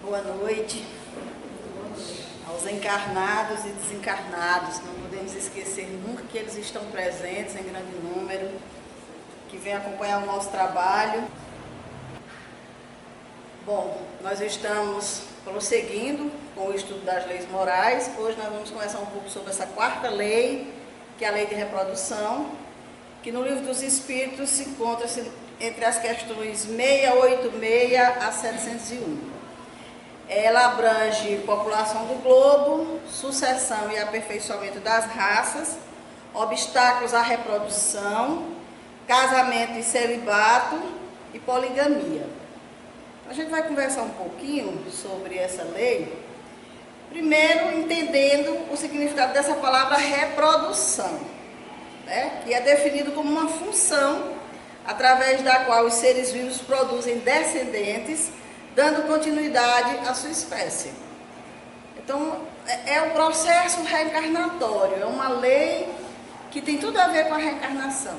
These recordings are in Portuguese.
Boa noite aos encarnados e desencarnados. Não podemos esquecer nunca que eles estão presentes em grande número, que vêm acompanhar o nosso trabalho. Bom, nós estamos prosseguindo com o estudo das leis morais. Hoje nós vamos conversar um pouco sobre essa quarta lei, que é a lei de reprodução, que no Livro dos Espíritos se encontra entre as questões 686 a 701. Ela abrange população do globo, sucessão e aperfeiçoamento das raças, obstáculos à reprodução, casamento e celibato e poligamia. A gente vai conversar um pouquinho sobre essa lei, primeiro entendendo o significado dessa palavra reprodução, né? Que é definido como uma função através da qual os seres vivos produzem descendentes, dando continuidade à sua espécie. Então, é um processo reencarnatório, é uma lei que tem tudo a ver com a reencarnação,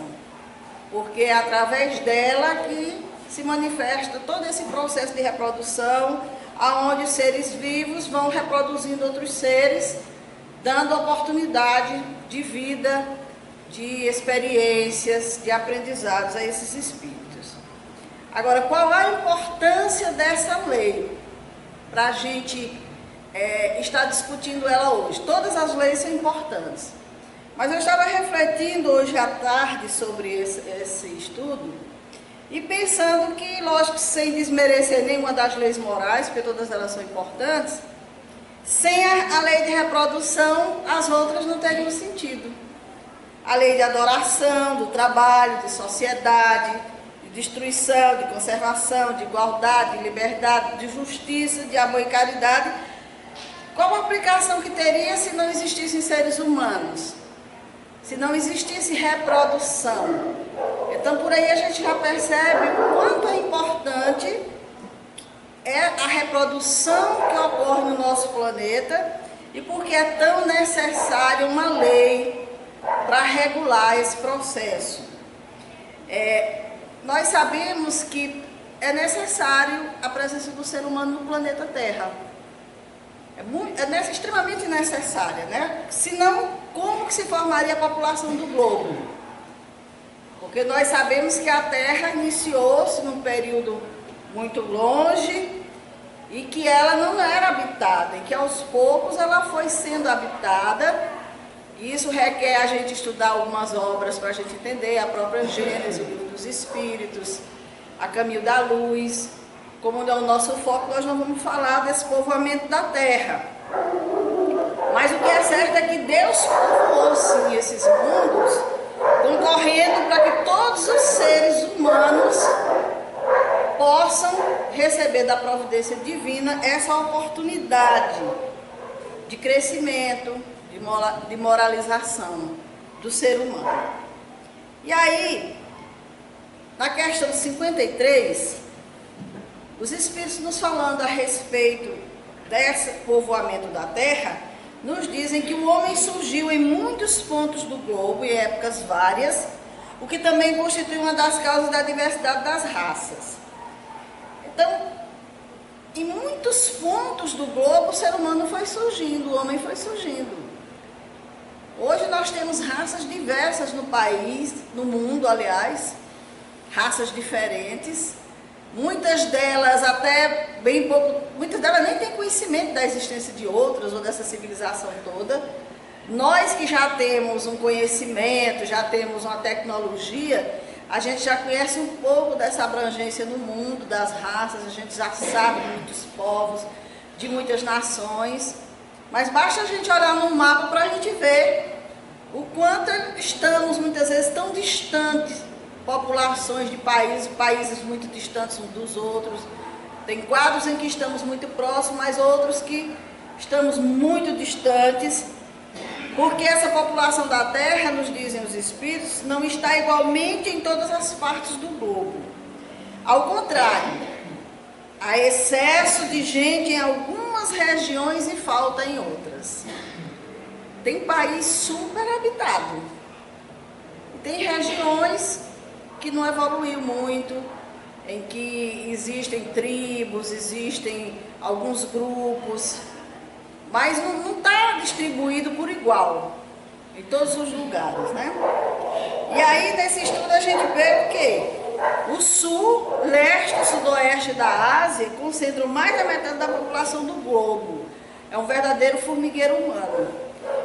porque é através dela que se manifesta todo esse processo de reprodução, aonde os seres vivos vão reproduzindo outros seres, dando oportunidade de vida, de experiências, de aprendizados a esses espíritos. Agora, qual a importância dessa lei para a gente estar discutindo ela hoje? Todas as leis são importantes, mas eu estava refletindo hoje à tarde sobre esse estudo e pensando que, lógico, sem desmerecer nenhuma das leis morais, porque todas elas são importantes, sem a lei de reprodução, as outras não teriam sentido. A lei de adoração, do trabalho, de sociedade, de destruição, de conservação, de igualdade, de liberdade, de justiça, de amor e caridade. Qual a aplicação que teria se não existissem seres humanos? Se não existisse reprodução? Então, por aí a gente já percebe o quanto é importante é a reprodução que ocorre no nosso planeta e porque é tão necessária uma lei para regular esse processo. Nós sabemos que é necessário a presença do ser humano no planeta Terra. É extremamente necessária, né? Senão, como que se formaria a população do globo? Porque nós sabemos que a Terra iniciou-se num período muito longe e que ela não era habitada, e que aos poucos ela foi sendo habitada. Isso requer a gente estudar algumas obras para a gente entender a própria Gênesis, o Livro dos Espíritos, a Caminho da Luz. Como não é o nosso foco, nós não vamos falar desse povoamento da Terra. Mas o que é certo é que Deus povoou sim esses mundos, concorrendo para que todos os seres humanos possam receber da providência divina essa oportunidade de crescimento, de moralização do ser humano. E aí, na questão 53, os Espíritos nos falando a respeito desse povoamento da Terra, nos dizem que o homem surgiu em muitos pontos do globo, em épocas várias, o que também constitui uma das causas da diversidade das raças. Então, em muitos pontos do globo, o ser humano foi surgindo, o homem foi surgindo. Hoje nós temos raças diversas no país, no mundo, aliás, raças diferentes. Muitas delas até bem pouco, muitas delas nem têm conhecimento da existência de outras ou dessa civilização toda. Nós que já temos um conhecimento, já temos uma tecnologia, a gente já conhece um pouco dessa abrangência no mundo, das raças, a gente já sabe de muitos povos, de muitas nações. Mas basta a gente olhar no mapa para a gente ver o quanto estamos muitas vezes tão distantes, populações de países muito distantes uns dos outros. Tem quadros em que estamos muito próximos, mas outros que estamos muito distantes, porque essa população da Terra, nos dizem os Espíritos, não está igualmente em todas as partes do globo. Ao contrário, há excesso de gente em algumas regiões e falta em outras. Tem país super habitado. Tem regiões que não evoluiu muito, em que existem tribos, existem alguns grupos, mas não está distribuído por igual em todos os lugares, né? E aí, nesse estudo, a gente vê o quê? O sul, leste e sudoeste da Ásia concentram mais da metade da população do globo. É um verdadeiro formigueiro humano.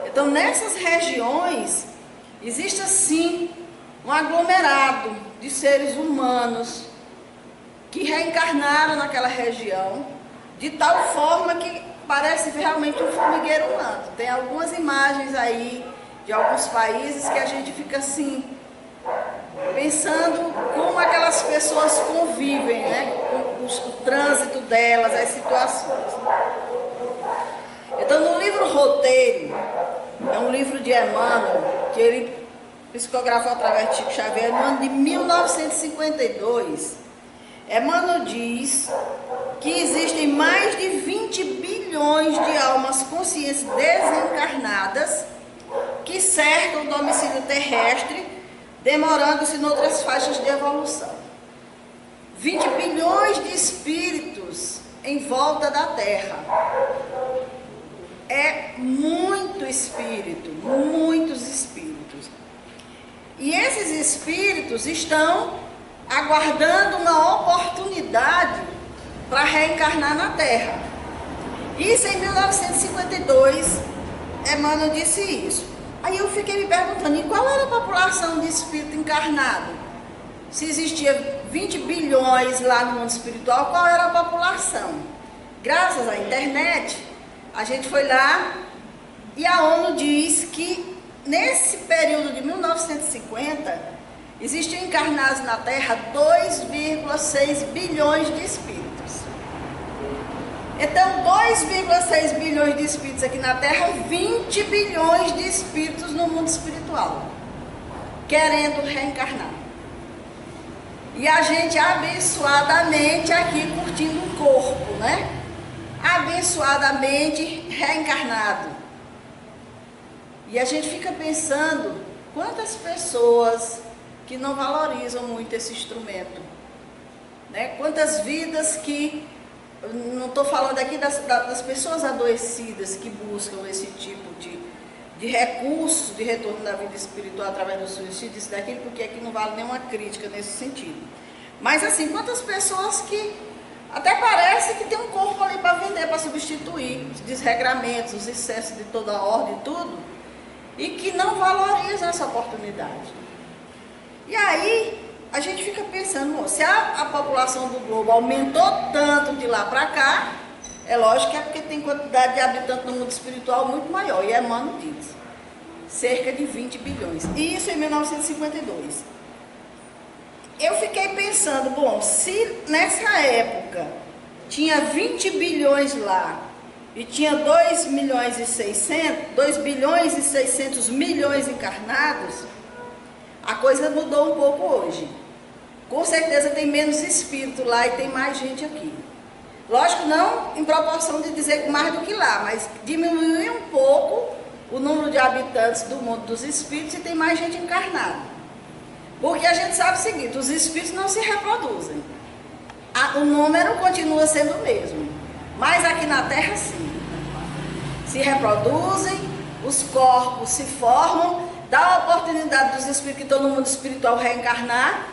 Então, nessas regiões, existe, assim, um aglomerado de seres humanos que reencarnaram naquela região, de tal forma que parece realmente um formigueiro humano. Tem algumas imagens aí de alguns países que a gente fica assim, pensando como aquelas pessoas convivem, né? Com o trânsito delas, as situações. Então, no livro Roteiro, é um livro de Emmanuel, que ele psicografou através de Chico Xavier, no ano de 1952, Emmanuel diz que existem mais de 20 bilhões de almas conscientes desencarnadas que cercam o domicílio terrestre, demorando-se em outras faixas de evolução. 20 bilhões de espíritos em volta da Terra. É muito espírito, muitos espíritos. E esses espíritos estão aguardando uma oportunidade para reencarnar na Terra. Isso em 1952, Emmanuel disse isso. Aí eu fiquei me perguntando, e qual era a população de espírito encarnado? Se existia 20 bilhões lá no mundo espiritual, qual era a população? Graças à internet, a gente foi lá e a ONU diz que nesse período de 1950, existiam encarnados na Terra 2,6 bilhões de espíritos. Então, 2,6 bilhões de espíritos aqui na Terra, 20 bilhões de espíritos no mundo espiritual, querendo reencarnar. E a gente abençoadamente aqui curtindo um corpo, né? Abençoadamente reencarnado. E a gente fica pensando quantas pessoas que não valorizam muito esse instrumento, né? Quantas vidas que, não estou falando aqui das pessoas adoecidas que buscam esse tipo de recurso de retorno da vida espiritual através do suicídio, isso daquilo, porque aqui não vale nenhuma crítica nesse sentido. Mas assim, quantas pessoas que até parece que tem um corpo ali para vender, para substituir os desregramentos, os excessos de toda a ordem e tudo, e que não valorizam essa oportunidade. E aí, a gente fica pensando, se a população do globo aumentou tanto de lá para cá, é lógico que é porque tem quantidade de habitantes no mundo espiritual muito maior. E Emmanuel diz, cerca de 20 bilhões. E isso em 1952. Eu fiquei pensando, bom, se nessa época tinha 20 bilhões lá, e tinha 2 bilhões e 600 milhões encarnados, a coisa mudou um pouco hoje. Com certeza tem menos espírito lá e tem mais gente aqui. Lógico, não em proporção de dizer mais do que lá, mas diminuiu um pouco o número de habitantes do mundo dos espíritos e tem mais gente encarnada. Porque a gente sabe o seguinte, os espíritos não se reproduzem. O número continua sendo o mesmo. Mas aqui na Terra sim. Se reproduzem, os corpos se formam, dá a oportunidade dos espíritos que estão no mundo espiritual reencarnar,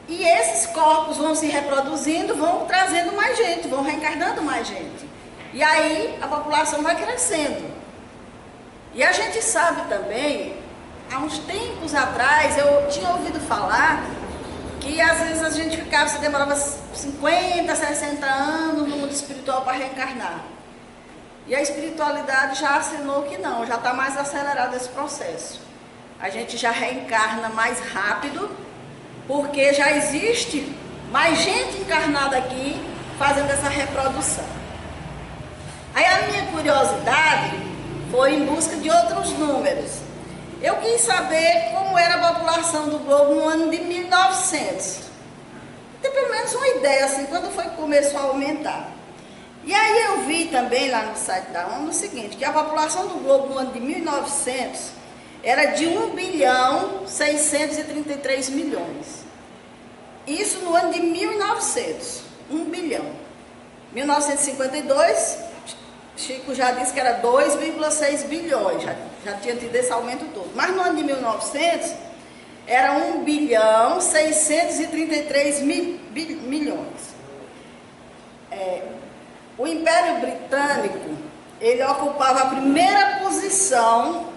e esses corpos vão se reproduzindo, vão trazendo mais gente, vão reencarnando mais gente. E aí a população vai crescendo. E a gente sabe também, há uns tempos atrás, eu tinha ouvido falar que às vezes a gente se demorava 50, 60 anos no mundo espiritual para reencarnar. E a espiritualidade já assinou que não, já está mais acelerado esse processo. A gente já reencarna mais rápido, porque já existe mais gente encarnada aqui fazendo essa reprodução. Aí a minha curiosidade foi em busca de outros números. Eu quis saber como era a população do globo no ano de 1900. Tem pelo menos uma ideia, assim, quando foi que começou a aumentar. E aí eu vi também lá no site da ONU o seguinte, que a população do globo no ano de 1900 era de 1.633.000.000. Isso no ano de 1900, 1 bilhão. 1952, Chico já disse que era 2,6 bilhões, já tinha tido esse aumento todo. Mas no ano de 1900, era 1 bilhão 633 milhões. O Império Britânico, ele ocupava a primeira posição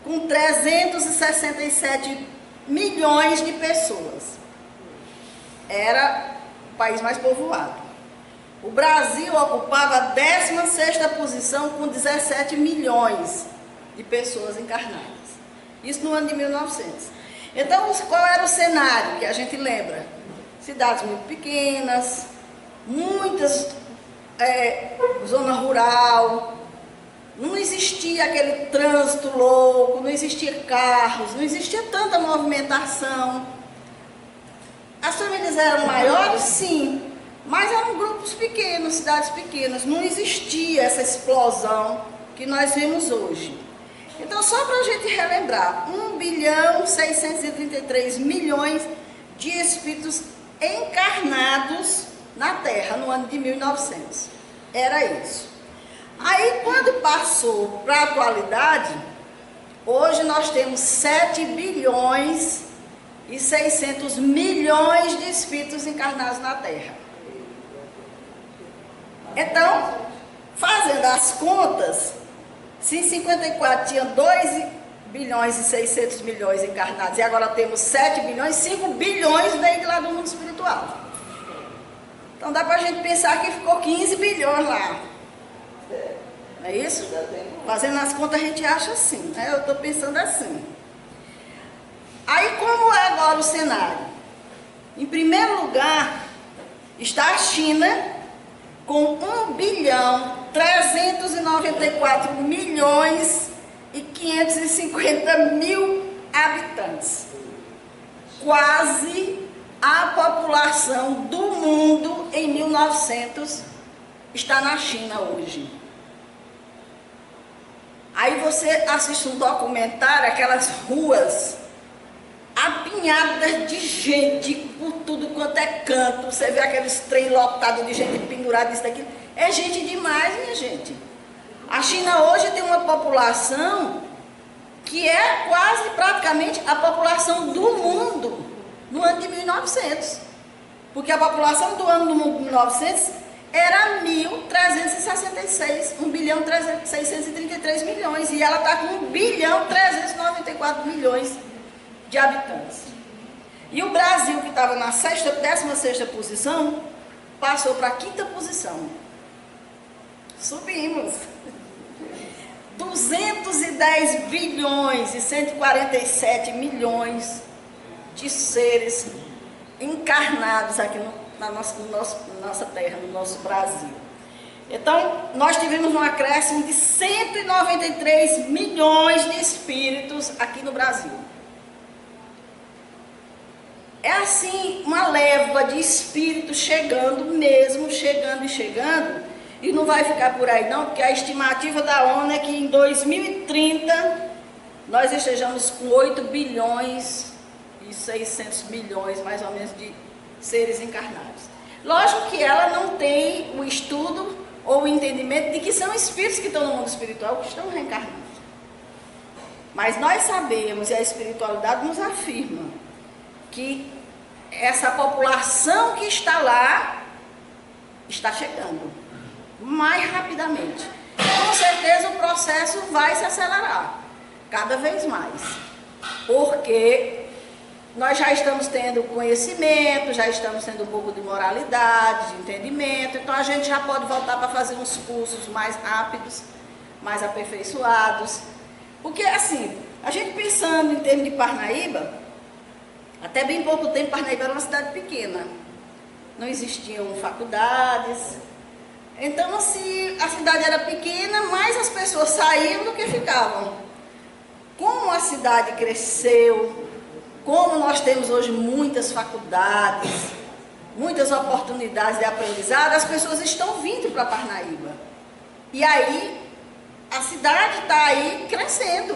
com 367 milhões de pessoas. Era o país mais povoado. O Brasil ocupava a 16ª posição com 17 milhões de pessoas encarnadas. Isso no ano de 1900. Então, qual era o cenário que a gente lembra? Cidades muito pequenas, muitas zona rural, não existia aquele trânsito louco, não existia carros, não existia tanta movimentação. As famílias eram maiores, sim, mas eram grupos pequenos, cidades pequenas, não existia essa explosão que nós vemos hoje. Então, só para a gente relembrar, 1 bilhão 633 milhões de espíritos encarnados na Terra no ano de 1900. Era isso. Aí, quando passou para a atualidade, hoje nós temos 7 bilhões e 600 milhões de espíritos encarnados na Terra. Então, fazendo as contas, se em 54 tinha 2 bilhões e 600 milhões encarnados e agora temos 7 bilhões, 5 bilhões veio de lá do mundo espiritual. Então dá para a gente pensar que ficou 15 bilhões lá. Não é isso? Fazendo as contas a gente acha assim, né? Eu estou pensando assim. Aí como é agora o cenário? Em primeiro lugar está a China com 1 bilhão 394 milhões e 550 mil habitantes. Quase a população do mundo em 1900 está na China hoje. Aí você assiste um documentário, aquelas ruas apinhadas de gente por tudo quanto é canto. Você vê aqueles trem lotados de gente pendurada, isso daqui. É gente demais, minha gente. A China hoje tem uma população que é quase praticamente a população do mundo no ano de 1900. Porque a população do ano do mundo de 1900 era 1.366, 1 bilhão 633 milhões. E ela está com 1 bilhão 394 milhões de habitantes. E o Brasil, que estava na 16ª posição, passou para a 5ª posição. Subimos. 210 bilhões e 147 milhões de seres encarnados aqui na nossa terra, no nosso Brasil. Então, nós tivemos um acréscimo de 193 milhões de espíritos aqui no Brasil. É assim, uma leva de espíritos chegando mesmo, chegando e chegando, e não vai ficar por aí não, porque a estimativa da ONU é que em 2030 nós estejamos com 8 bilhões e 600 milhões, mais ou menos, de seres encarnados. Lógico que ela não tem o estudo ou o entendimento de que são espíritos que estão no mundo espiritual, que estão reencarnados. Mas nós sabemos, e a espiritualidade nos afirma, que essa população que está lá está chegando mais rapidamente. Com certeza o processo vai se acelerar cada vez mais, porque nós já estamos tendo conhecimento, já estamos tendo um pouco de moralidade, de entendimento, então a gente já pode voltar para fazer uns cursos mais rápidos, mais aperfeiçoados, porque assim, a gente pensando em termos de Parnaíba, até bem pouco tempo Parnaíba era uma cidade pequena, não existiam faculdades, então assim, a cidade era pequena, mais as pessoas saíam do que ficavam. Como a cidade cresceu, como nós temos hoje muitas faculdades, muitas oportunidades de aprendizado, as pessoas estão vindo para Parnaíba. E aí, a cidade está aí crescendo.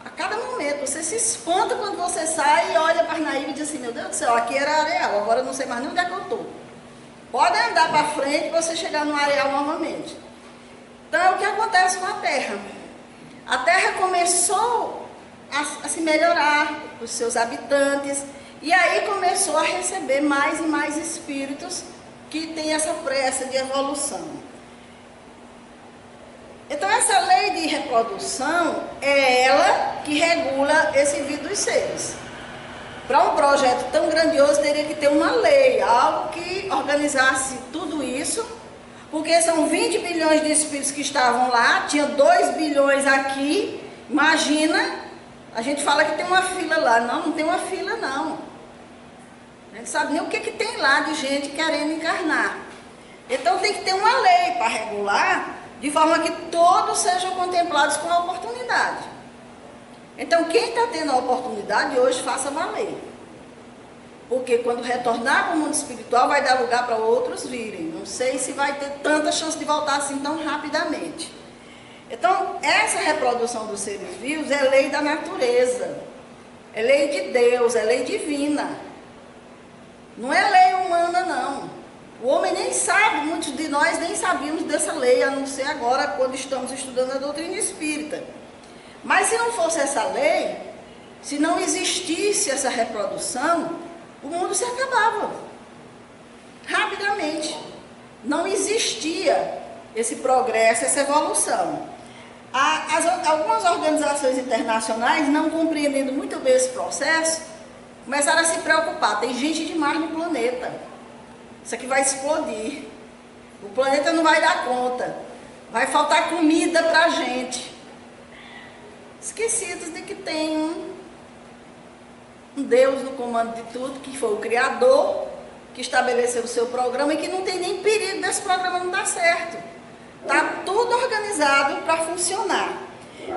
A cada momento, você se espanta quando você sai e olha Parnaíba e diz assim, meu Deus do céu, aqui era Areal, agora eu não sei mais nem onde é que eu estou. Pode andar para frente e você chegar no areal novamente. Então é o que acontece com a Terra. A Terra começou a se melhorar, os seus habitantes, e aí começou a receber mais e mais espíritos que têm essa pressa de evolução. Então essa lei de reprodução é ela que regula esse vir dos seres. Para um projeto tão grandioso teria que ter uma lei, algo que organizasse tudo isso, porque são 20 bilhões de espíritos que estavam lá, tinha 2 bilhões aqui, imagina, a gente fala que tem uma fila lá, não tem uma fila não. A gente sabe nem o que tem lá de gente querendo encarnar. Então tem que ter uma lei para regular, de forma que todos sejam contemplados com a oportunidade. Então quem está tendo a oportunidade hoje, faça valer. Porque quando retornar para o mundo espiritual, vai dar lugar para outros virem. Não sei se vai ter tanta chance de voltar assim tão rapidamente. Então, essa reprodução dos seres vivos é lei da natureza. É lei de Deus, é lei divina. Não é lei humana, não. O homem nem sabe, muitos de nós nem sabíamos dessa lei, a não ser agora, quando estamos estudando a doutrina espírita. Mas se não fosse essa lei, se não existisse essa reprodução, o mundo se acabava rapidamente. Não existia esse progresso, essa evolução. Algumas organizações internacionais, não compreendendo muito bem esse processo, começaram a se preocupar. Tem gente demais no planeta. Isso aqui vai explodir. O planeta não vai dar conta. Vai faltar comida para a gente. Esquecidos de que tem um Deus no comando de tudo, que foi o Criador, que estabeleceu o seu programa e que não tem nem perigo desse programa não dar certo. Está tudo organizado para funcionar.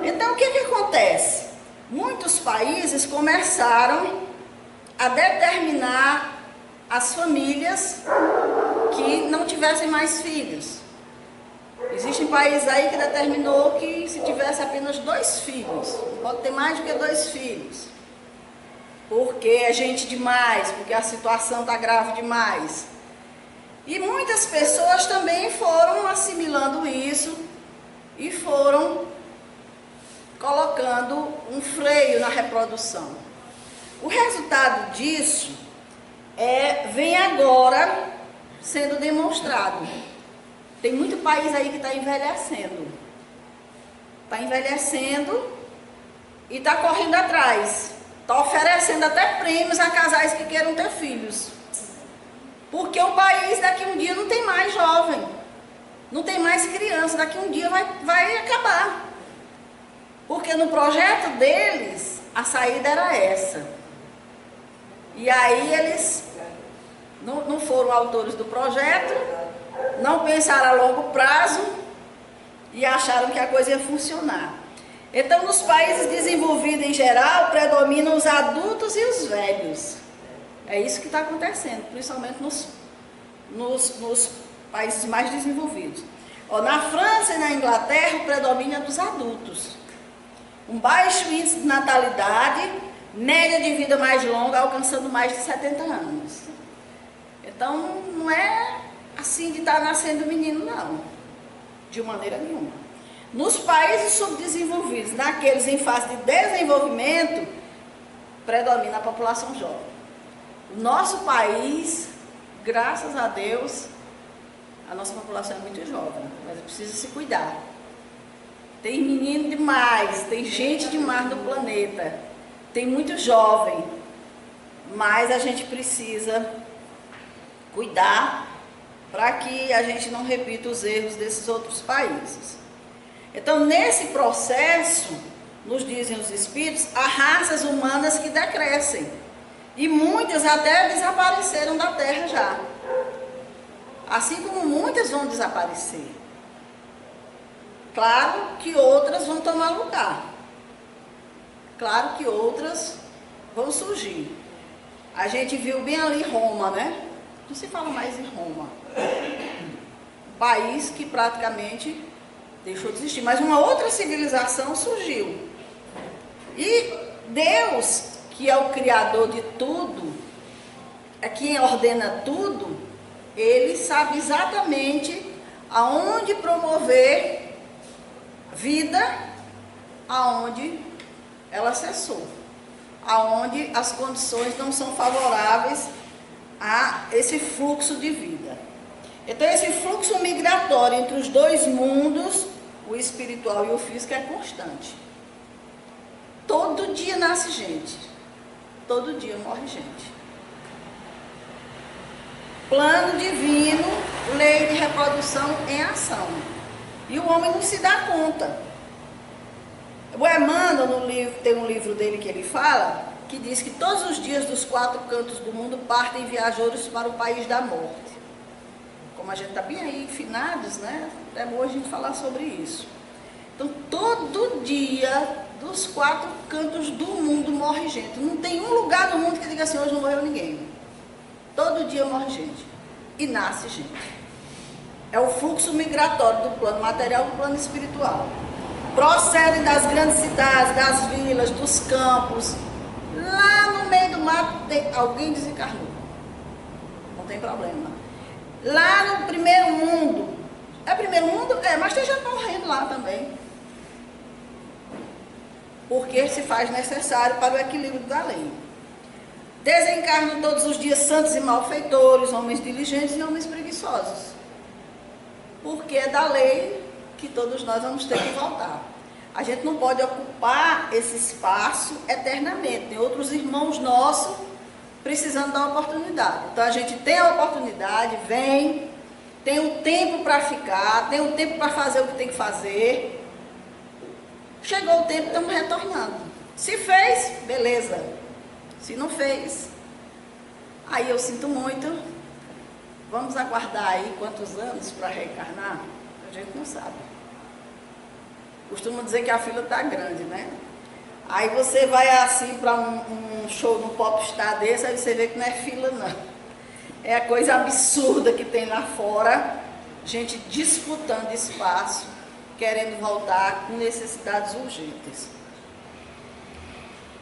Então, o que acontece? Muitos países começaram a determinar as famílias que não tivessem mais filhos. Existem países aí que determinou que se tivesse apenas 2 filhos, não pode ter mais do que 2 filhos. Porque é gente demais, porque a situação está grave demais. E muitas pessoas também foram assimilando isso e foram colocando um freio na reprodução. O resultado disso vem agora sendo demonstrado. Tem muito país aí que está envelhecendo. Está envelhecendo e está correndo atrás. Está oferecendo até prêmios a casais que queiram ter filhos. Porque o país daqui um dia não tem mais jovem. Não tem mais criança. Daqui um dia vai acabar. Porque no projeto deles, a saída era essa. E aí eles não foram autores do projeto, não pensaram a longo prazo e acharam que a coisa ia funcionar. Então, nos países desenvolvidos em geral, predominam os adultos e os velhos. É isso que está acontecendo, principalmente nos países mais desenvolvidos. Na França e na Inglaterra, o predomínio é dos adultos. Um baixo índice de natalidade, média de vida mais longa, alcançando mais de 70 anos. Então, não é assim de estar nascendo menino, não. De maneira nenhuma. Nos países subdesenvolvidos, naqueles em fase de desenvolvimento, predomina a população jovem. O nosso país, graças a Deus, a nossa população é muito jovem, mas precisa se cuidar. Tem menino demais, tem gente demais no planeta, tem muito jovem, mas a gente precisa cuidar para que a gente não repita os erros desses outros países. Então, nesse processo, nos dizem os espíritos, há raças humanas que decrescem. E muitas até desapareceram da Terra já. Assim como muitas vão desaparecer. Claro que outras vão tomar lugar. Claro que outras vão surgir. A gente viu bem ali Roma, né? Não se fala mais em Roma. Um país que praticamente deixou de existir. Mas uma outra civilização surgiu. E Deus, que é o Criador de tudo, é quem ordena tudo, ele sabe exatamente aonde promover vida, aonde ela cessou, aonde as condições não são favoráveis a esse fluxo de vida. Então esse fluxo migratório entre os dois mundos, o espiritual e o físico, é constante. Todo dia nasce gente, todo dia morre gente. Plano divino, lei de reprodução em ação. E o homem não se dá conta. O Emmanuel, no livro, tem um livro dele que ele fala, que diz que todos os dias dos 4 cantos do mundo partem viajeros para o país da morte. Como a gente está bem aí, finados, né? É bom a gente falar sobre isso. Então, todo dia, dos 4 cantos do mundo, morre gente. Não tem um lugar no mundo que diga assim, hoje não morreu ninguém. Todo dia morre gente. E nasce gente. É o fluxo migratório do plano material e do plano espiritual. Procedem das grandes cidades, das vilas, dos campos. Lá no meio do mato, alguém desencarnou. Não tem problema. Lá no primeiro mundo. É primeiro mundo? É, mas tem gente morrendo lá também. Porque se faz necessário para o equilíbrio da lei. Desencarnam todos os dias santos e malfeitores, homens diligentes e homens preguiçosos. Porque é da lei que todos nós vamos ter que voltar. A gente não pode ocupar esse espaço eternamente. Tem outros irmãos nossos precisando da oportunidade. Então a gente tem a oportunidade, vem, tem o tempo para ficar, tem o tempo para fazer o que tem que fazer. Chegou o tempo, estamos retornando. Se fez, beleza. Se não fez, aí eu sinto muito. Vamos aguardar aí quantos anos para reencarnar? A gente não sabe. Costuma dizer que a fila está grande, né? Aí você vai assim para um show no Popstar desse, aí você vê que não é fila não. É a coisa absurda que tem lá fora, gente disputando espaço, querendo voltar com necessidades urgentes.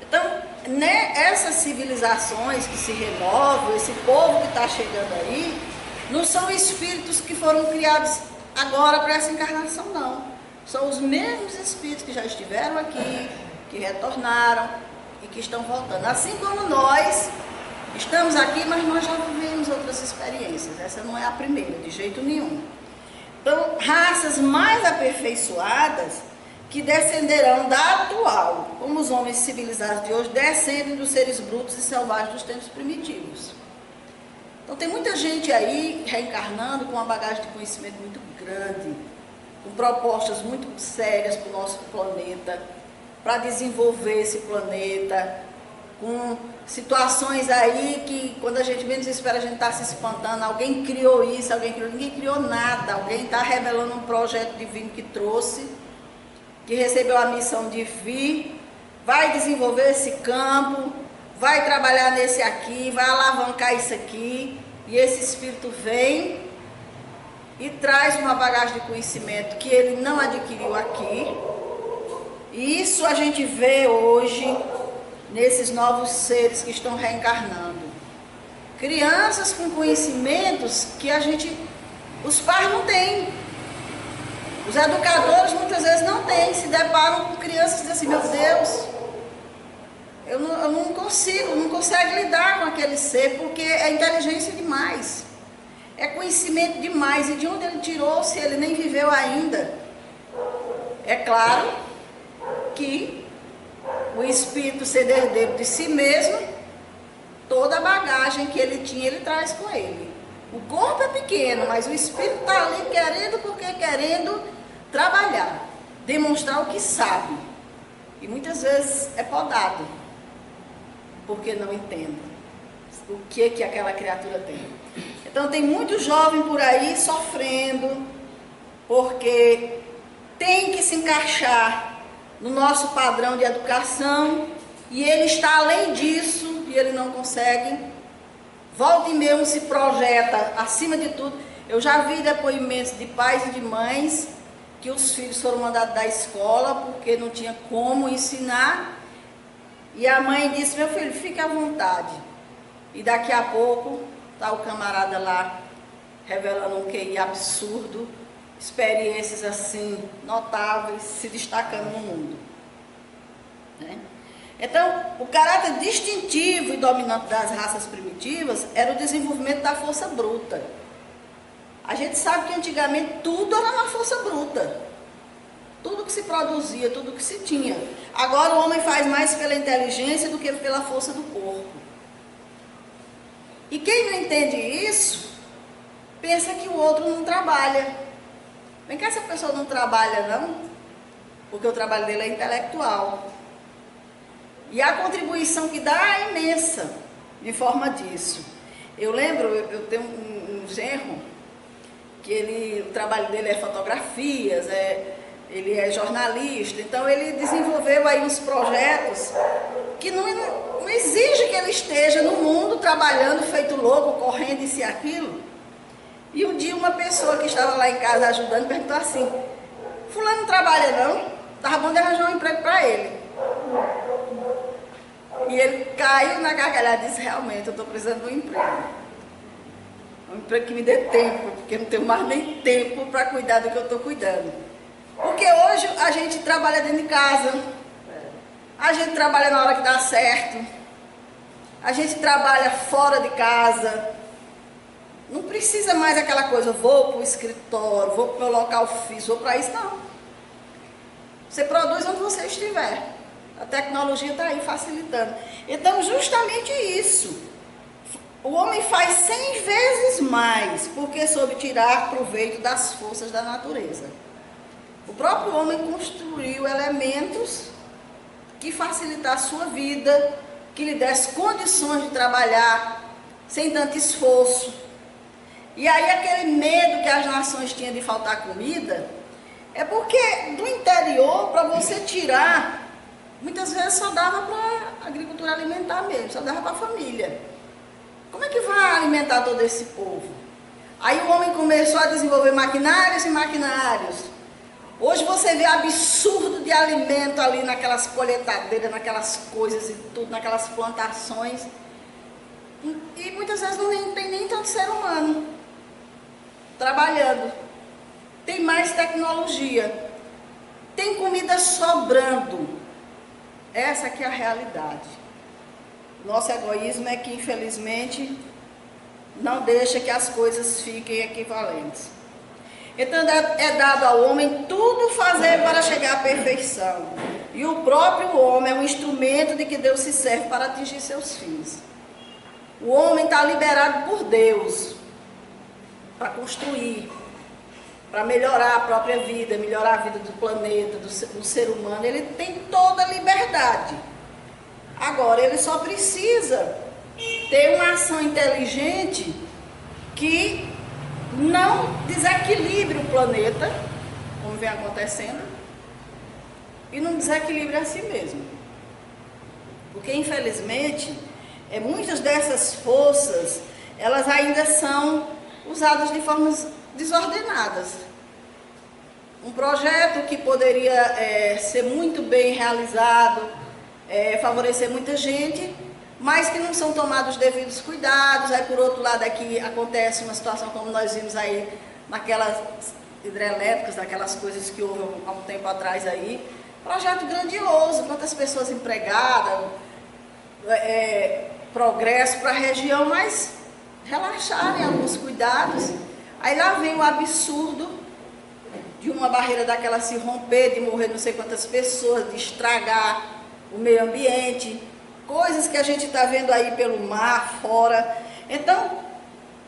Então, né, essas civilizações que se renovam, esse povo que está chegando aí, não são espíritos que foram criados agora para essa encarnação, não. São os mesmos espíritos que já estiveram aqui, que retornaram e que estão voltando. Assim como nós estamos aqui, mas nós já vivemos outras experiências. Essa não é a primeira, de jeito nenhum. Então, raças mais aperfeiçoadas que descenderão da atual, como os homens civilizados de hoje descendem dos seres brutos e selvagens dos tempos primitivos. Então tem muita gente aí reencarnando com uma bagagem de conhecimento muito grande, com propostas muito sérias para o nosso planeta, para desenvolver esse planeta, com situações aí que quando a gente menos espera a gente está se espantando, alguém criou isso, ninguém criou nada, alguém está revelando um projeto divino que trouxe, que recebeu a missão de vir, vai desenvolver esse campo, vai trabalhar nesse aqui, vai alavancar isso aqui, e esse espírito vem e traz uma bagagem de conhecimento que ele não adquiriu aqui. E isso a gente vê hoje nesses novos seres que estão reencarnando. Crianças com conhecimentos que os pais não têm. Os educadores muitas vezes não têm, se deparam com crianças e dizem assim, meu Deus, eu não consigo, não consegue lidar com aquele ser, porque é inteligência demais, é conhecimento demais, e de onde ele tirou se ele nem viveu ainda? É claro que o espírito ser herdeiro de si mesmo, toda a bagagem que ele tinha, ele traz com ele. O corpo é pequeno, mas o espírito está ali querendo trabalhar, demonstrar o que sabe. E muitas vezes é podado, porque não entende o que aquela criatura tem. Então tem muito jovem por aí sofrendo, porque tem que se encaixar no nosso padrão de educação, e ele está além disso, e ele não consegue. Volta e meia se projeta acima de tudo. Eu já vi depoimentos de pais e de mães que os filhos foram mandados da escola porque não tinha como ensinar, e a mãe disse, meu filho, fique à vontade. E daqui a pouco está o camarada lá revelando um QI absurdo, experiências assim notáveis, se destacando no mundo. Né? Então, o caráter distintivo e dominante das raças primitivas era o desenvolvimento da força bruta. A gente sabe que antigamente tudo era na força bruta. Tudo que se produzia, tudo que se tinha. Agora o homem faz mais pela inteligência do que pela força do corpo. E quem não entende isso, pensa que o outro não trabalha. Vem cá, essa pessoa não trabalha não, porque o trabalho dele é intelectual. E a contribuição que dá é imensa em forma disso. Eu lembro, eu tenho um genro, que o trabalho dele é fotografias, ele é jornalista, então ele desenvolveu aí uns projetos que não exige que ele esteja no mundo trabalhando, feito louco, correndo isso e aquilo. E um dia uma pessoa que estava lá em casa ajudando perguntou assim: fulano não trabalha não? Estava bom de arranjar um emprego para ele. E ele caiu na gargalhada e disse: realmente, eu estou precisando de um emprego. Um emprego que me dê tempo, porque eu não tenho mais nem tempo para cuidar do que eu estou cuidando. Porque hoje a gente trabalha dentro de casa, a gente trabalha na hora que dá certo, a gente trabalha fora de casa. Não precisa mais aquela coisa, vou para o escritório, vou para o meu local físico, vou para isso, não. Você produz onde você estiver. A tecnologia está aí facilitando. Então, justamente isso. O homem faz 100 vezes mais, porque soube tirar proveito das forças da natureza. O próprio homem construiu elementos que facilitassem a sua vida, que lhe desse condições de trabalhar sem tanto esforço. E aí aquele medo que as nações tinham de faltar comida, é porque do interior, para você tirar, muitas vezes só dava para a agricultura alimentar mesmo, só dava para a família. Como é que vai alimentar todo esse povo? Aí o homem começou a desenvolver maquinários e maquinários. Hoje você vê absurdo de alimento ali naquelas colheitadeiras, naquelas coisas e tudo, naquelas plantações. E muitas vezes não tem nem tanto ser humano trabalhando. Tem mais tecnologia. Tem comida sobrando. Essa aqui é a realidade. Nosso egoísmo é que, infelizmente, não deixa que as coisas fiquem equivalentes. Então, é dado ao homem tudo fazer para chegar à perfeição. E o próprio homem é um instrumento de que Deus se serve para atingir seus fins. O homem está liberado por Deus para construir, para melhorar a própria vida, melhorar a vida do planeta, do ser humano. Ele tem toda a liberdade. Agora, ele só precisa ter uma ação inteligente que não desequilibre o planeta, como vem acontecendo, e não desequilibre a si mesmo. Porque, infelizmente, muitas dessas forças, elas ainda são usadas de formas desordenadas. Um projeto que poderia ser muito bem realizado, favorecer muita gente, mas que não são tomados os devidos cuidados. Aí, por outro lado, aqui acontece uma situação como nós vimos aí naquelas hidrelétricas, daquelas coisas que houve há um tempo atrás aí. Projeto grandioso, quantas pessoas empregadas, progresso para a região, mas relaxarem alguns cuidados. Aí lá vem o absurdo de uma barreira daquela se romper, de morrer não sei quantas pessoas, de estragar o meio ambiente, coisas que a gente está vendo aí pelo mar, fora. Então,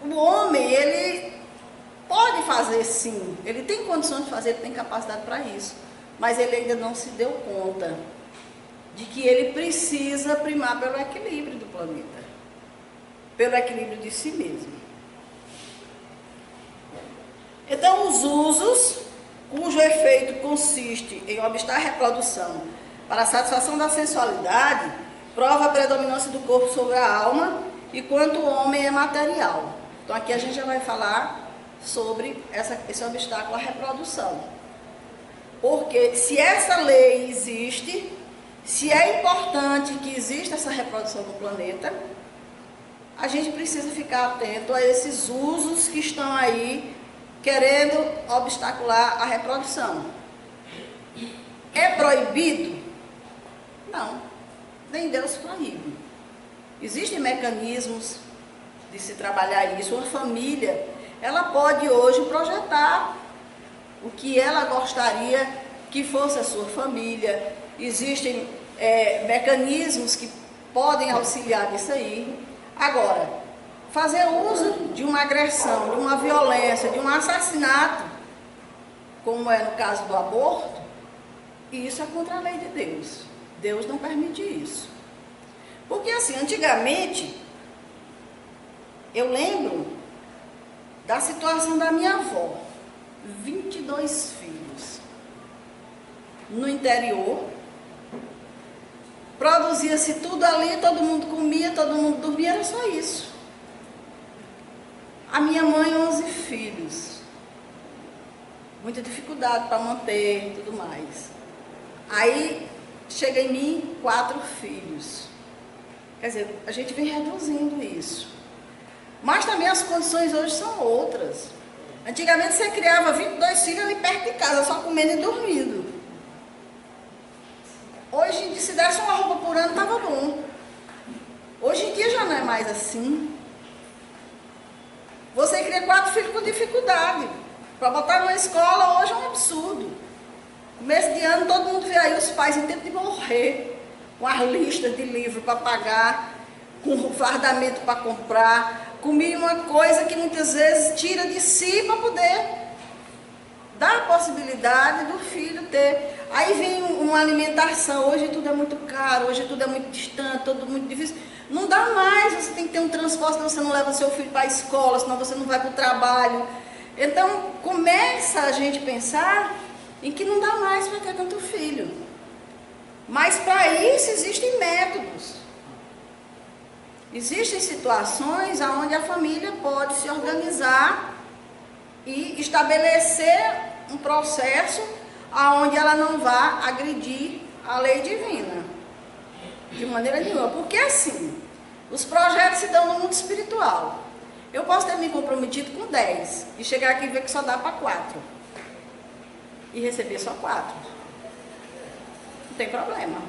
o homem, ele pode fazer sim, ele tem condições de fazer, ele tem capacidade para isso, mas ele ainda não se deu conta de que ele precisa primar pelo equilíbrio do planeta, pelo equilíbrio de si mesmo. Então, os usos, cujo efeito consiste em obstar a reprodução para a satisfação da sensualidade, prova a predominância do corpo sobre a alma e quanto o homem é material. Então, aqui a gente já vai falar sobre esse obstáculo à reprodução. Porque se essa lei existe, se é importante que exista essa reprodução no planeta, a gente precisa ficar atento a esses usos que estão aí querendo obstacular a reprodução. É proibido? Não, nem Deus proíbe. Existem mecanismos de se trabalhar isso. Uma família, ela pode hoje projetar o que ela gostaria que fosse a sua família. Existem mecanismos que podem auxiliar nisso aí. Agora, fazer uso de uma agressão, de uma violência, de um assassinato, como é no caso do aborto, isso é contra a lei de Deus. Deus não permite isso. Porque assim, antigamente, eu lembro da situação da minha avó, 22 filhos, no interior, produzia-se tudo ali, todo mundo comia, todo mundo dormia, era só isso. A minha mãe, 11 filhos, muita dificuldade para manter, tudo mais. Aí, chega em mim, 4 filhos. Quer dizer, a gente vem reduzindo isso. Mas também as condições hoje são outras. Antigamente você criava 22 filhos ali perto de casa, só comendo e dormindo. Hoje em dia, se desse uma roupa por ano, estava bom. Hoje em dia já não é mais assim. Você cria 4 filhos com dificuldade. Para botar numa escola hoje é um absurdo. Começo de ano, todo mundo vê aí os pais em tempo de morrer, com as listas de livros para pagar, com fardamento para comprar, com uma coisa que muitas vezes tira de si para poder dar a possibilidade do filho ter. Aí vem uma alimentação, hoje tudo é muito caro, hoje tudo é muito distante, tudo muito difícil. Não dá mais, você tem que ter um transporte, senão você não leva seu filho para a escola, senão você não vai para o trabalho. Então, começa a gente pensar em que não dá mais para ter tanto filho. Mas para isso existem métodos. Existem situações onde a família pode se organizar e estabelecer um processo onde ela não vá agredir a lei divina. De maneira nenhuma. Porque assim, os projetos se dão no mundo espiritual. Eu posso ter me comprometido com 10 e chegar aqui e ver que só dá para 4. E receber só 4. Não tem problema.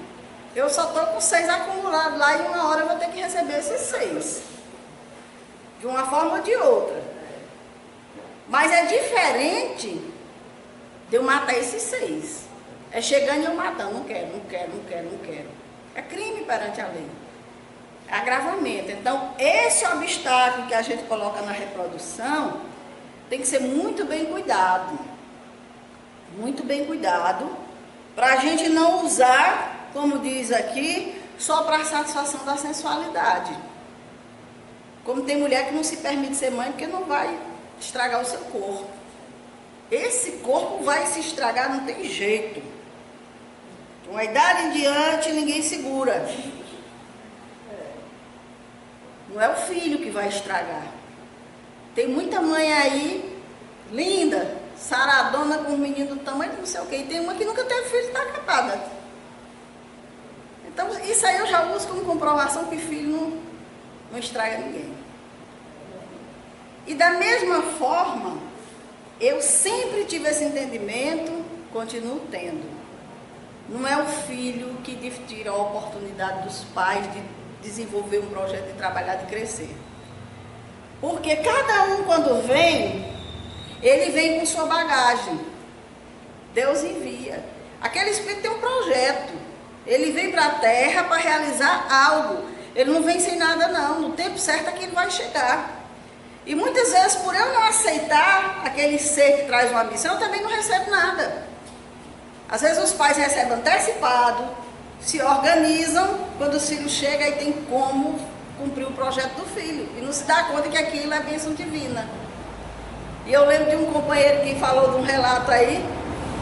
Eu só estou com 6 acumulados lá e uma hora eu vou ter que receber esses 6. De uma forma ou de outra. Mas é diferente de eu matar esses 6. É chegando e eu matando. Não quero, não quero, não quero, não quero. É crime perante a lei. É agravamento. Então, esse obstáculo que a gente coloca na reprodução tem que ser muito bem cuidado. Muito bem cuidado. Para a gente não usar, como diz aqui, só para a satisfação da sensualidade. Como tem mulher que não se permite ser mãe porque não vai estragar o seu corpo. Esse corpo vai se estragar, não tem jeito. De uma idade em diante, ninguém segura. Não é o filho que vai estragar. Tem muita mãe aí, linda, saradona, com um menino do tamanho de não sei o quê. E tem uma que nunca teve filho e está acabada. Então, isso aí eu já uso como comprovação que filho não estraga ninguém. E da mesma forma, eu sempre tive esse entendimento, continuo tendo. Não é o filho que tira a oportunidade dos pais de desenvolver um projeto, de trabalhar, de crescer. Porque cada um, quando vem, ele vem com sua bagagem. Deus envia. Aquele espírito tem um projeto. Ele vem para a terra para realizar algo. Ele não vem sem nada, não. No tempo certo é que ele vai chegar. E muitas vezes, por eu não aceitar aquele ser que traz uma missão, eu também não recebo nada. Às vezes os pais recebem antecipado, se organizam, quando o filho chega e tem como cumprir o projeto do filho. E não se dá conta que aquilo é bênção divina. E eu lembro de um companheiro que falou de um relato aí,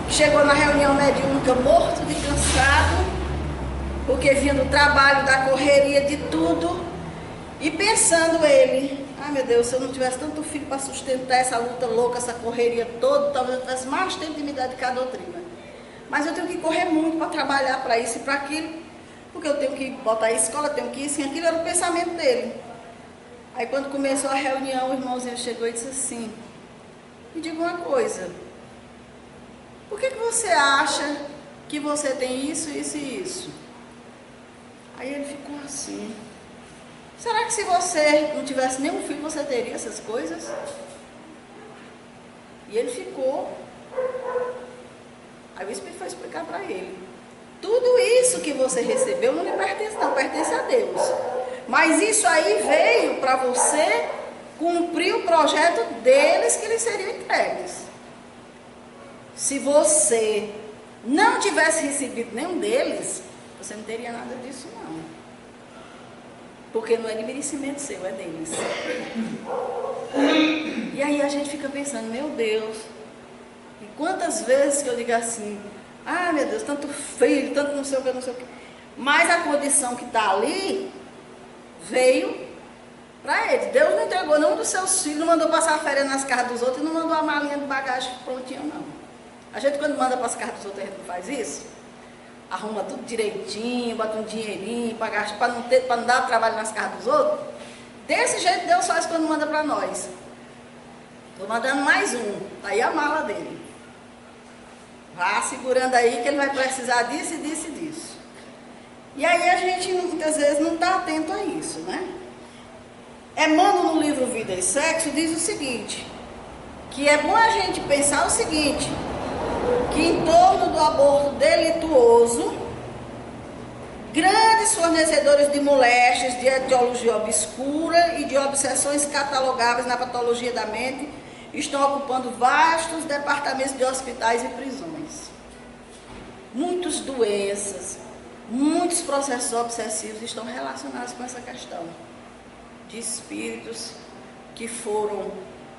que chegou na reunião mediúnica morto de cansado, porque vinha do trabalho, da correria, de tudo, e pensando ele, meu Deus, se eu não tivesse tanto filho para sustentar essa luta louca, essa correria toda, talvez eu tivesse mais tempo de me dedicar à doutrina. Mas eu tenho que correr muito para trabalhar para isso e para aquilo, porque eu tenho que botar a escola, tenho que ir assim, aquilo era o pensamento dele. Aí quando começou a reunião, o irmãozinho chegou e disse assim, me diga uma coisa, por que você acha que você tem isso, isso e isso? Aí ele ficou assim, será que se você não tivesse nenhum filho, você teria essas coisas? E ele ficou. Aí o Espírito foi explicar para ele, tudo isso que você recebeu não lhe pertence não, pertence a Deus. Mas isso aí veio para você cumprir o projeto deles que lhe seriam entregues. Se você não tivesse recebido nenhum deles, você não teria nada disso não. Porque não é de merecimento seu, é deles. E aí a gente fica pensando, meu Deus, e quantas vezes que eu digo assim, ah meu Deus, tanto filho, tanto não sei o que, não sei o que. Mas a condição que está ali, veio para ele. Deus não entregou nenhum dos seus filhos, não mandou passar férias nas casas dos outros e não mandou a malinha de bagagem prontinha, não. A gente quando manda para as casas dos outros, a gente não faz isso? Arruma tudo direitinho, bota um dinheirinho para gastar, para não dar trabalho nas casas dos outros. Desse jeito Deus faz quando manda para nós. Estou mandando mais um, tá aí a mala dele. Vá segurando aí que ele vai precisar disso e disso e disso. E aí a gente muitas vezes não está atento a isso, né? Emmanuel, no livro Vida e Sexo, diz o seguinte, que é bom a gente pensar o seguinte, que em torno do aborto delituoso, grandes fornecedores de moléstias, de etiologia obscura e de obsessões catalogáveis na patologia da mente estão ocupando vastos departamentos de hospitais e prisões. Muitas doenças, muitos processos obsessivos estão relacionados com essa questão de espíritos que foram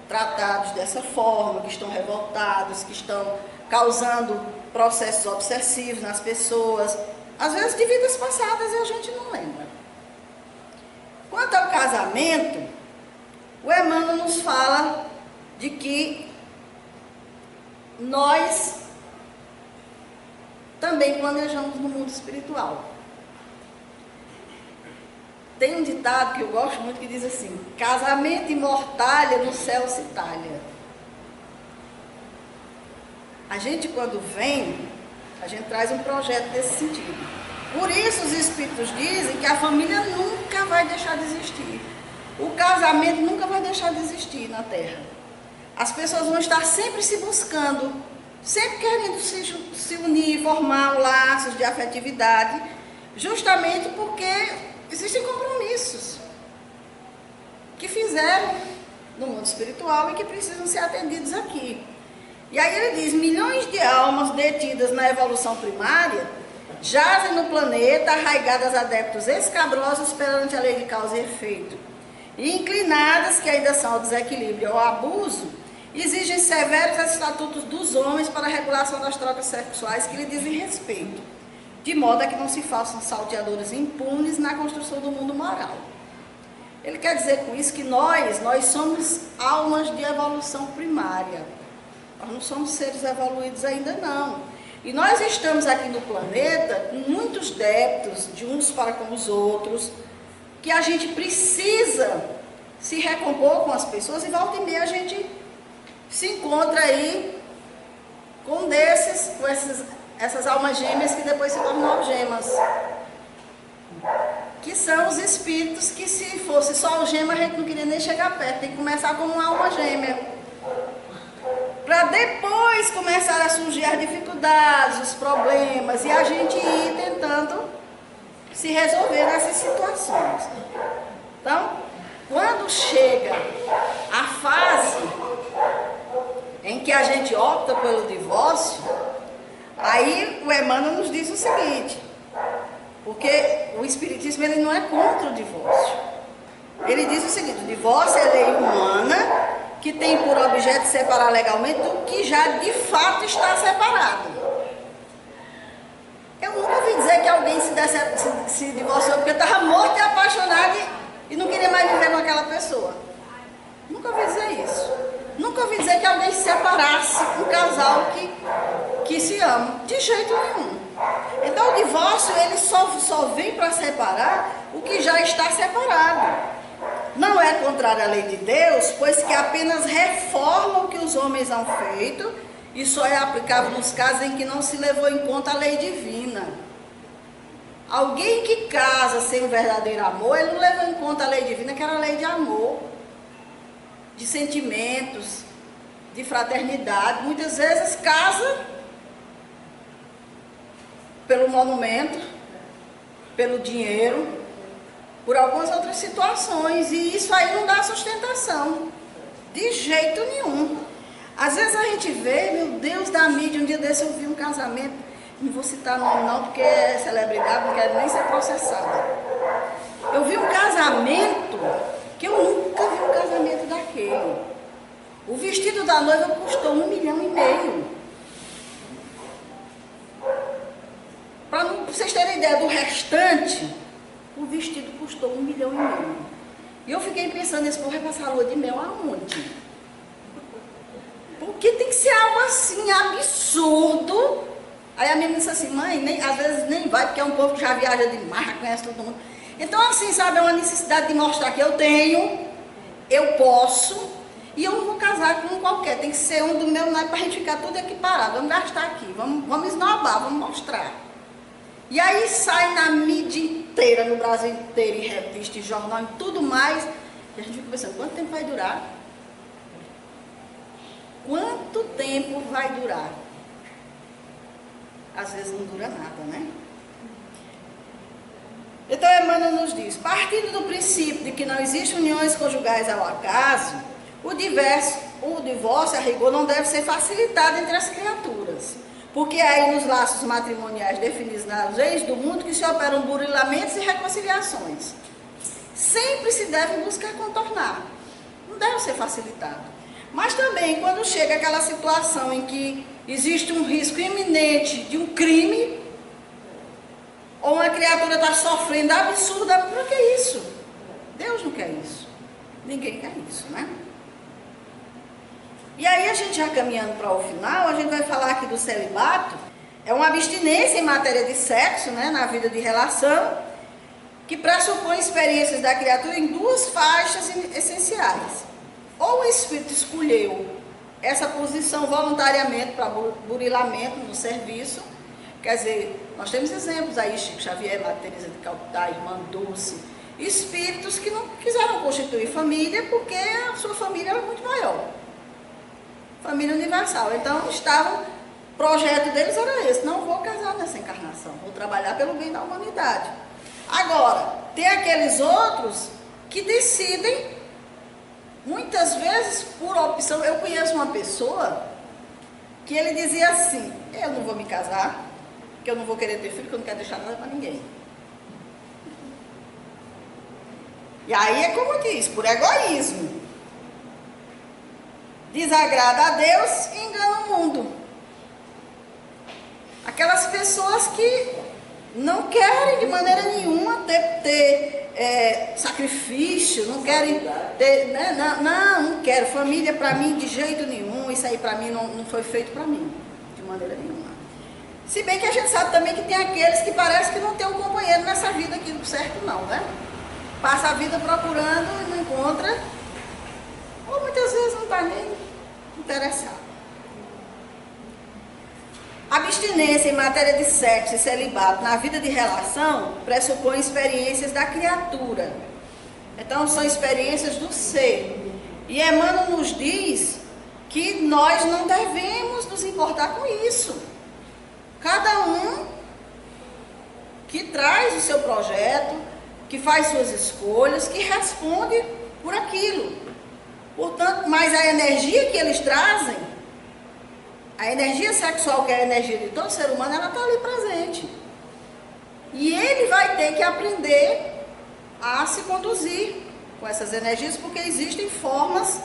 tratados dessa forma, que estão revoltados, que estão causando processos obsessivos nas pessoas, às vezes de vidas passadas e a gente não lembra. Quanto ao casamento, o Emmanuel nos fala de que nós também planejamos no mundo espiritual. Tem um ditado que eu gosto muito que diz assim, casamento e mortalha no céu se talha. A gente quando vem, a gente traz um projeto desse sentido. Por isso os espíritos dizem que a família nunca vai deixar de existir. O casamento nunca vai deixar de existir na Terra. As pessoas vão estar sempre se buscando, sempre querendo se unir, formar laços de afetividade, justamente porque existem compromissos que fizeram no mundo espiritual e que precisam ser atendidos aqui. E aí ele diz, milhões de almas detidas na evolução primária jazem no planeta, arraigadas a débitos escabrosos perante a lei de causa e efeito. E inclinadas, que ainda são ao desequilíbrio ou ao abuso, exigem severos estatutos dos homens para a regulação das trocas sexuais que lhe dizem respeito, de modo a que não se façam salteadores impunes na construção do mundo moral. Ele quer dizer com isso que nós somos almas de evolução primária. Nós não somos seres evoluídos ainda não. E nós estamos aqui no planeta com muitos débitos de uns para com os outros, que a gente precisa se recompor com as pessoas e volta e meia a gente se encontra aí com essas almas gêmeas que depois se tornam algemas. Que são os espíritos que se fosse só algema a gente não queria nem chegar perto, tem que começar como uma alma gêmea. Para depois começar a surgir as dificuldades, os problemas, e a gente ir tentando se resolver nessas situações. Então, quando chega a fase em que a gente opta pelo divórcio, aí o Emmanuel nos diz o seguinte, porque o Espiritismo ele não é contra o divórcio. Ele diz o seguinte, o divórcio é lei humana que tem por objeto separar legalmente o que já de fato está separado. Eu nunca ouvi dizer que alguém se divorciou porque estava morto e apaixonado e não queria mais viver com aquela pessoa. Nunca ouvi dizer isso. Nunca ouvi dizer que alguém se separasse, um casal que se ama. De jeito nenhum. Então o divórcio ele só vem para separar o que já está separado. não é contrária à lei de Deus, pois que apenas reforma o que os homens han feito e só é aplicável nos casos em que não se levou em conta a lei divina. Alguém que casa sem o verdadeiro amor, ele não levou em conta a lei divina, que era a lei de amor, de sentimentos, de fraternidade. Muitas vezes casa pelo monumento, pelo dinheiro, por algumas outras situações, e isso aí não dá sustentação, de jeito nenhum. Às vezes a gente vê, meu Deus, da mídia, um dia desse eu vi um casamento, não vou citar nome não, porque é celebridade, não quero nem ser processada. Eu vi um casamento, que eu nunca vi um casamento daquele. O vestido da noiva custou R$1,5 milhão. Para vocês terem ideia do restante, o vestido custou R$1,5 milhão. E eu fiquei pensando, esse povo vai passar a lua de mel aonde? Porque tem que ser algo assim, absurdo. Aí a menina disse assim, mãe, às vezes nem vai, porque é um povo que já viaja demais, já conhece todo mundo. Então assim, sabe, é uma necessidade de mostrar que eu tenho, eu posso, e eu não vou casar com um qualquer, tem que ser um do meu naipe para a gente ficar tudo equiparado, vamos gastar aqui, vamos esnobar, vamos mostrar. E aí sai na mídia inteira, no Brasil inteiro, em revista, em jornal, em tudo mais, e a gente fica pensando, quanto tempo vai durar? Quanto tempo vai durar? Às vezes não dura nada, né? Então Emmanuel nos diz, partindo do princípio de que não existem uniões conjugais ao acaso, o divórcio, a rigor, não deve ser facilitado entre as criaturas. Porque é aí nos laços matrimoniais definidos nas leis do mundo que se operam burilamentos e reconciliações. Sempre se deve buscar contornar. Não deve ser facilitado. Mas também, quando chega aquela situação em que existe um risco iminente de um crime, ou uma criatura está sofrendo absurdamente, para que isso? Deus não quer isso. Ninguém quer isso, né? E aí a gente já caminhando para o final, a gente vai falar aqui do celibato. É uma abstinência em matéria de sexo, né, na vida de relação, que pressupõe experiências da criatura em duas faixas essenciais. Ou o espírito escolheu essa posição voluntariamente para burilamento no serviço, quer dizer, nós temos exemplos aí, Chico Xavier, Madre Teresa de Calcutá, Irmã Dulce, espíritos que não quiseram constituir família porque a sua família era muito maior. Família universal. Então, o projeto deles era esse, não vou casar nessa encarnação, vou trabalhar pelo bem da humanidade. Agora, tem aqueles outros que decidem, muitas vezes, por opção. Eu conheço uma pessoa que ele dizia assim, eu não vou me casar, porque eu não vou querer ter filho, porque eu não quero deixar nada para ninguém. E aí é como diz, por egoísmo. Desagrada a Deus e engana o mundo. Aquelas pessoas que não querem de maneira nenhuma ter sacrifício, não querem ter, né? Não quero família para mim de jeito nenhum, isso aí para mim não foi feito para mim, de maneira nenhuma. Se bem que a gente sabe também que tem aqueles que parece que não tem um companheiro nessa vida aqui, certo não, né? Passa a vida procurando e não encontra, ou muitas vezes não está nem interessado. Abstinência em matéria de sexo e celibato na vida de relação pressupõe experiências da criatura. Então são experiências do ser. E Emmanuel nos diz que nós não devemos nos importar com isso. Cada um que traz o seu projeto, que faz suas escolhas, que responde por aquilo. Portanto, mas a energia que eles trazem, a energia sexual, que é a energia de todo ser humano, ela está ali presente. E ele vai ter que aprender a se conduzir com essas energias, porque existem formas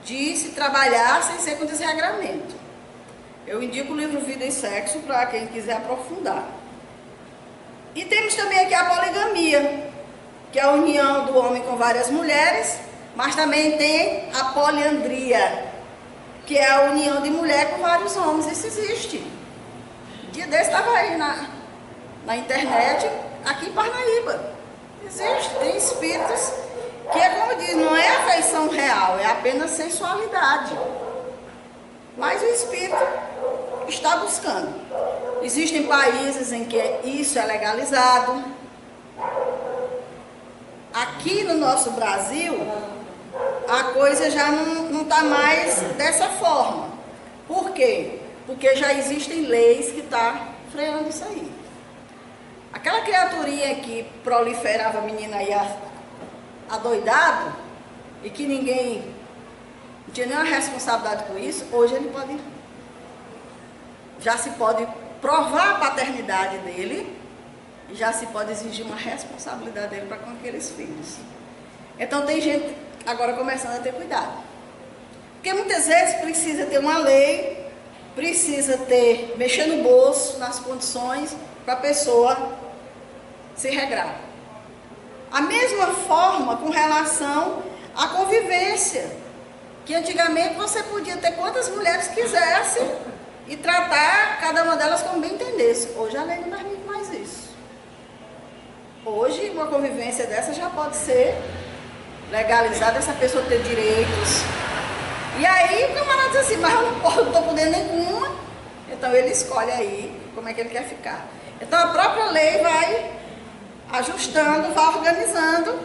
de se trabalhar sem ser com desregramento. Eu indico o livro Vida e Sexo para quem quiser aprofundar. E temos também aqui a poligamia, que é a união do homem com várias mulheres, mas também tem a poliandria, que é a união de mulher com vários homens. Isso existe. Um dia desse estava aí na internet, aqui em Parnaíba. Existe, tem espíritos que é como apenas sensualidade. Mas o espírito está buscando. Existem países em que isso é legalizado. Aqui no nosso Brasil, a coisa já não está mais dessa forma. Por quê? Porque já existem leis que estão freando isso aí. Aquela criaturinha que proliferava a menina aí adoidado, e que ninguém não tinha nenhuma responsabilidade com isso, hoje ele pode, já se pode provar a paternidade dele, e já se pode exigir uma responsabilidade dele para com aqueles filhos. Então tem gente agora começando a ter cuidado. Porque muitas vezes precisa ter uma lei, precisa ter, mexer no bolso, nas condições, para a pessoa se regrar. A mesma forma com relação à convivência, que antigamente você podia ter quantas mulheres quisesse e tratar cada uma delas como bem entendesse. Hoje a lei não permite mais isso. Hoje uma convivência dessa já pode ser legalizada, essa pessoa ter direitos. E aí o camarada diz assim, mas eu não estou podendo nenhuma. Então ele escolhe aí como é que ele quer ficar. Então a própria lei vai ajustando, vai organizando.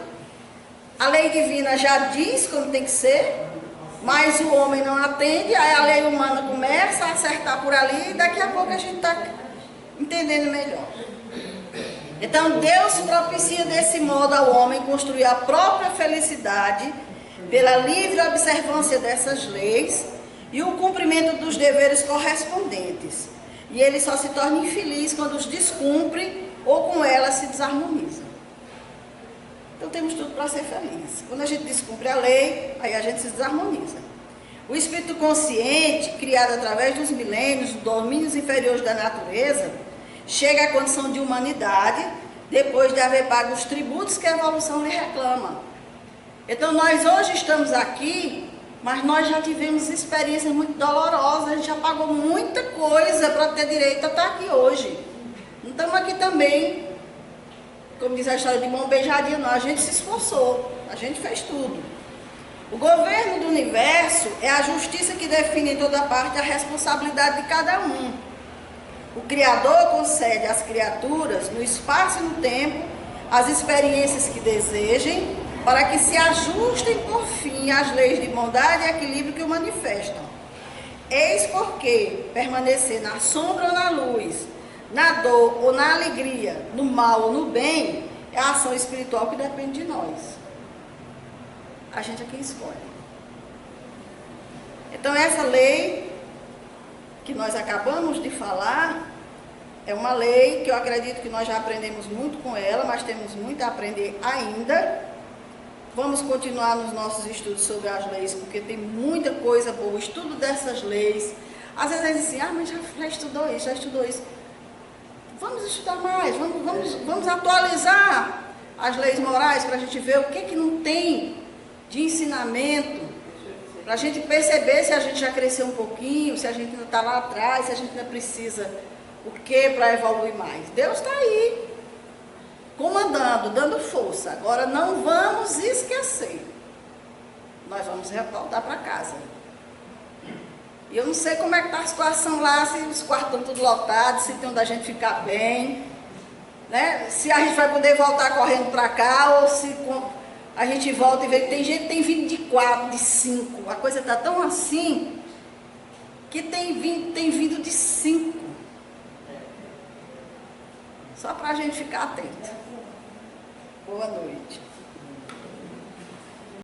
A lei divina já diz como tem que ser, mas o homem não atende, aí a lei humana começa a acertar por ali e daqui a pouco a gente está entendendo melhor. Então Deus propicia desse modo ao homem construir a própria felicidade pela livre observância dessas leis e o cumprimento dos deveres correspondentes. E ele só se torna infeliz quando os descumpre ou com elas se desarmoniza. Então temos tudo para ser feliz. Quando a gente descumpre a lei, aí a gente se desarmoniza. O espírito consciente, criado através dos milênios, dos domínios inferiores da natureza, chega à condição de humanidade depois de haver pago os tributos que a evolução lhe reclama. Então nós hoje estamos aqui, mas nós já tivemos experiências muito dolorosas, a gente já pagou muita coisa para ter direito a estar aqui hoje. Não estamos aqui também, como diz a história de mão beijadinha, não, a gente se esforçou, a gente fez tudo. O governo do universo é a justiça que define em toda parte a responsabilidade de cada um. O Criador concede às criaturas, no espaço e no tempo, as experiências que desejem, para que se ajustem por fim às leis de bondade e equilíbrio que o manifestam. Eis porque permanecer na sombra ou na luz, na dor ou na alegria, no mal ou no bem, é a ação espiritual que depende de nós. A gente é quem escolhe. Então essa lei que nós acabamos de falar é uma lei que eu acredito que nós já aprendemos muito com ela, mas temos muito a aprender ainda. Vamos continuar nos nossos estudos sobre as leis, porque tem muita coisa boa, o estudo dessas leis. Às vezes a gente diz assim, mas já estudou isso, já estudou isso. Vamos estudar mais, vamos atualizar as leis morais para a gente ver o que não tem de ensinamento, para a gente perceber se a gente já cresceu um pouquinho, se a gente ainda está lá atrás, se a gente ainda precisa o que para evoluir mais. Deus está aí, comandando, dando força. Agora não vamos esquecer, nós vamos voltar para casa. E eu não sei como é que está a situação lá, se os quartos estão tudo lotados, se tem onde a gente ficar bem, né? Se a gente vai poder voltar correndo para cá, ou se a gente volta e vê que tem gente que tem vindo de 4, de 5. A coisa está tão assim, que tem vindo de 5. Só para a gente ficar atento. Boa noite.